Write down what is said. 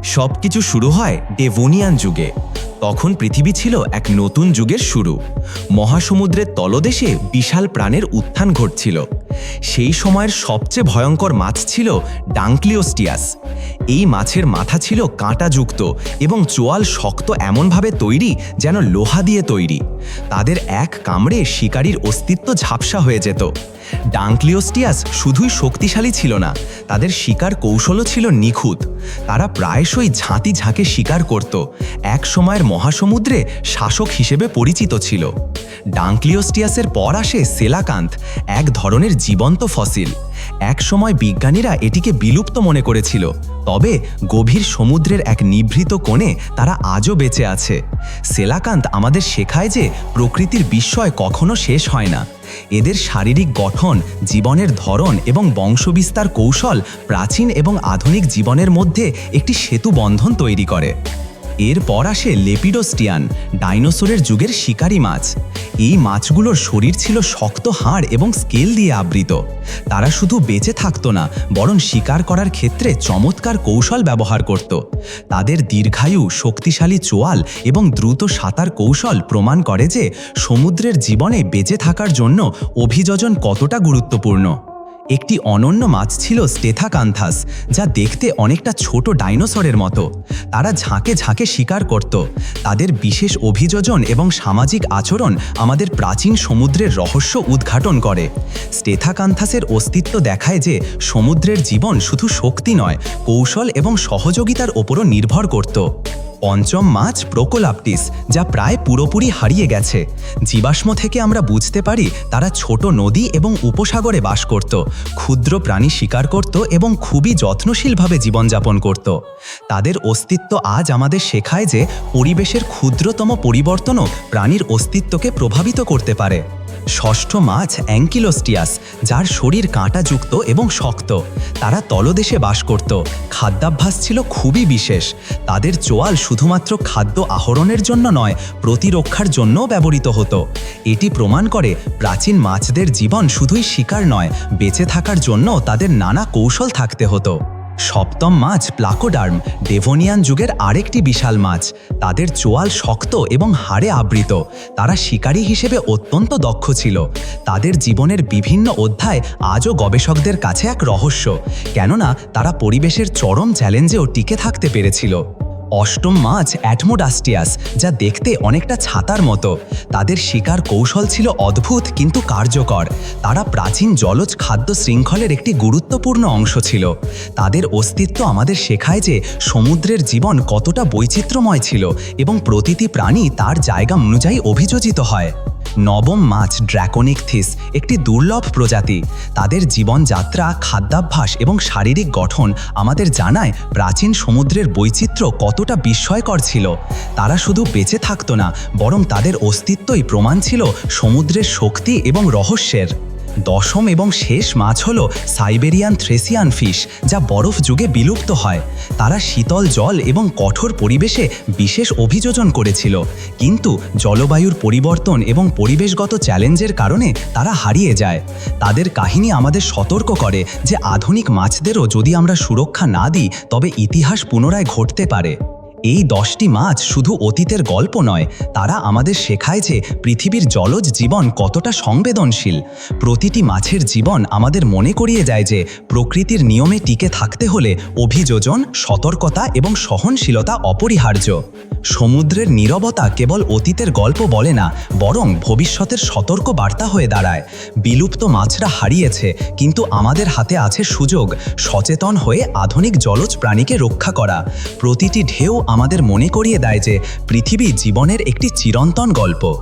সবকিছু শুরু হয় ডেভোনিয়ান যুগে। তখন পৃথিবী ছিল এক নতুন যুগের শুরু। মহাসমুদ্রের তলদেশে বিশাল প্রাণের উত্থান ঘটছিল। সেই সময়ের সবচেয়ে ভয়ঙ্কর মাছ ছিল ডাঙ্কলিওস্টিয়াস। এই মাছের মাথা ছিল কাঁটাযুক্ত এবং চোয়াল শক্ত এমনভাবে তৈরি যেন লোহা দিয়ে তৈরি। তাদের এক কামড়ে শিকারীর অস্তিত্ব ঝাপসা হয়ে যেত। ডাঙ্কলিওস্টিয়াস শুধুই শক্তিশালী ছিল না, তাদের শিকার কৌশলও ছিল নিখুঁত। তারা প্রায়শই ঝাঁতি ঝাঁকে শিকার করত, এক সময়ের মহাসমুদ্রে শাসক হিসেবে পরিচিত ছিল। ডাঙ্কলিওস্টিয়াসের পর আসে সেলাকান্থ, এক ধরনের জীবন্ত ফসিল। এক সময় বিজ্ঞানীরা এটিকে বিলুপ্ত মনে করেছিল, তবে গভীর সমুদ্রের এক নিভৃত কোণে তারা আজও বেঁচে আছে। সেলাকান্থ আমাদের শেখায় যে প্রকৃতির বিস্ময় কখনো শেষ হয় না। এদের শারীরিক গঠন, জীবনের ধরন এবং বংশবিস্তার কৌশল প্রাচীন এবং আধুনিক জীবনের মধ্যে একটি সেতু বন্ধন তৈরি করে। এরপর আসে লেপিডোস্টিয়ান, ডাইনোসরের যুগের শিকারী মাছ। এই মাছগুলোর শরীর ছিল শক্ত হাড় এবং স্কেল দিয়ে আবৃত। তারা শুধু বেঁচে থাকতো না, বরং শিকার করার ক্ষেত্রে চমৎকার কৌশল ব্যবহার করত। তাদের দীর্ঘায়ু, শক্তিশালী চোয়াল এবং দ্রুত সাঁতার কৌশল প্রমাণ করে যে সমুদ্রের জীবনে বেঁচে থাকার জন্য অভিযোজন কতটা গুরুত্বপূর্ণ। একটি অনন্য মাছ ছিল স্টেথাকান্থাস, যা দেখতে অনেকটা ছোট ডাইনোসরের মতো। তারা ঝাঁকে ঝাঁকে শিকার করত। তাদের বিশেষ অভিযোজন এবং সামাজিক আচরণ আমাদের প্রাচীন সমুদ্রের রহস্য উদ্ঘাটন করে। স্টেথাকান্থাসের অস্তিত্ব দেখায় যে সমুদ্রের জীবন শুধু শক্তি নয়, কৌশল এবং সহযোগিতার ওপরও নির্ভর করত। পঞ্চম মাছ প্রোকোলাপটিস, যা প্রায় পুরোপুরি হারিয়ে গেছে। জীবাশ্ম থেকে আমরা বুঝতে পারি তারা ছোট নদী এবং উপসাগরে বাস করত, ক্ষুদ্র প্রাণী শিকার করত এবং খুবই যত্নশীলভাবে জীবনযাপন করত। তাদের অস্তিত্ব আজ আমাদের শেখায় যে পরিবেশের ক্ষুদ্রতম পরিবর্তনও প্রাণীর অস্তিত্বকে প্রভাবিত করতে পারে। ষষ্ঠ মাছ অ্যাঙ্কিলোস্টিয়াস, যার শরীর কাঁটাযুক্ত এবং শক্ত। তারা তলদেশে বাস করত। খাদ্যাভ্যাস ছিল খুবই বিশেষ। তাদের চোয়াল শুধুমাত্র খাদ্য আহরণের জন্য নয়, প্রতিরক্ষার জন্যও ব্যবহৃত হতো। এটি প্রমাণ করে প্রাচীন মাছদের জীবন শুধুই শিকার নয়, বেঁচে থাকার জন্য তাদের নানা কৌশল থাকতে হতো। সপ্তম মাছ প্লাকোডার্ম, ডেভোনিয়ান যুগের আরেকটি বিশাল মাছ। তাদের চোয়াল শক্ত এবং হাড়ে আবৃত। তারা শিকারী হিসেবে অত্যন্ত দক্ষ ছিল। তাদের জীবনের বিভিন্ন অধ্যায় আজও গবেষকদের কাছে এক রহস্য, কেননা তারা পরিবেশের চরম চ্যালেঞ্জেও টিকে থাকতে পেরেছিল। অষ্টম মাছ অ্যাটমোডাস্টিয়াস, যা দেখতে অনেকটা ছাতার মতো। তাদের শিকার কৌশল ছিল অদ্ভুত কিন্তু কার্যকর। তারা প্রাচীন জলজ খাদ্য শৃঙ্খলের একটি গুরুত্বপূর্ণ অংশ ছিল। তাদের অস্তিত্ব আমাদের শেখায় যে সমুদ্রের জীবন কতটা বৈচিত্র্যময় ছিল এবং প্রতিটি প্রাণী তার জায়গা অনুযায়ী অভিযোজিত হয়। নবম মাছ ড্র্যাকোনিকথিস, একটি দুর্লভ প্রজাতি। তাদের জীবনযাত্রা, খাদ্যাভ্যাস এবং শারীরিক গঠন আমাদের জানায় প্রাচীন সমুদ্রের বৈচিত্র্য কতটা বিস্ময়কর ছিল। তারা শুধু বেঁচে থাকতো না, বরং তাদের অস্তিত্বই প্রমাণ ছিল সমুদ্রের শক্তি এবং রহস্যের। দশম এবং শেষ মাছ হল সাইবেরিয়ান থ্রেসিয়ান ফিশ, যা বরফ যুগে বিলুপ্ত হয়। তারা শীতল জল এবং কঠোর পরিবেশে বিশেষ অভিযোজন করেছিল, কিন্তু জলবায়ুর পরিবর্তন এবং পরিবেশগত চ্যালেঞ্জের কারণে তারা হারিয়ে যায়। তাদের কাহিনী আমাদের সতর্ক করে যে আধুনিক মাছদেরও যদি আমরা সুরক্ষা না দিই, তবে ইতিহাস পুনরায় ঘটতে পারে। এই 10টি মাছ শুধু অতীতের গল্প নয়, তারা আমাদের শেখায় যে পৃথিবীর জলজ জীবন কতটা সংবেদনশীল। প্রতিটি মাছের জীবন আমাদের মনে করিয়ে যায় যে প্রকৃতির নিয়মে টিকে থাকতে হলে অভিযোজন, সতর্কতা এবং সহনশীলতা অপরিহার্য। সমুদ্রের নীরবতা কেবল অতীতের গল্প বলে না, বরং ভবিষ্যতের সতর্ক বার্তা হয়ে দাঁড়ায়। বিলুপ্ত মাছরা হারিয়েছে, কিন্তু আমাদের হাতে আছে সুযোগ সচেতন হয়ে আধুনিক জলজ প্রাণীকে রক্ষা করা। প্রতিটি ঢেউ আমাদের মনে করিয়ে দেয় যে পৃথিবী জীবনের একটি চিরন্তন গল্প।